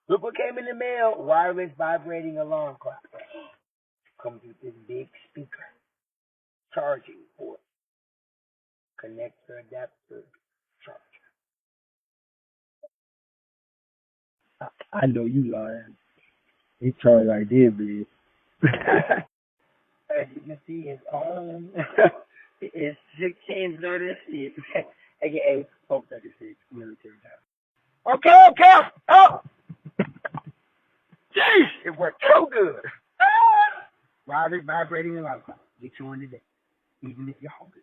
Look what came in the mail. Wireless vibrating alarm clock. Comes with this big speaker. Charging port. Connector, adapter, charger. I know you lying. He charged like this, bitch. As you can see, it's on. It's 1636. AKA 436 military time. Okay. Oh! Jeez, it worked so good. Vibrating alarm clock. Get you on today. Even if you're hungry.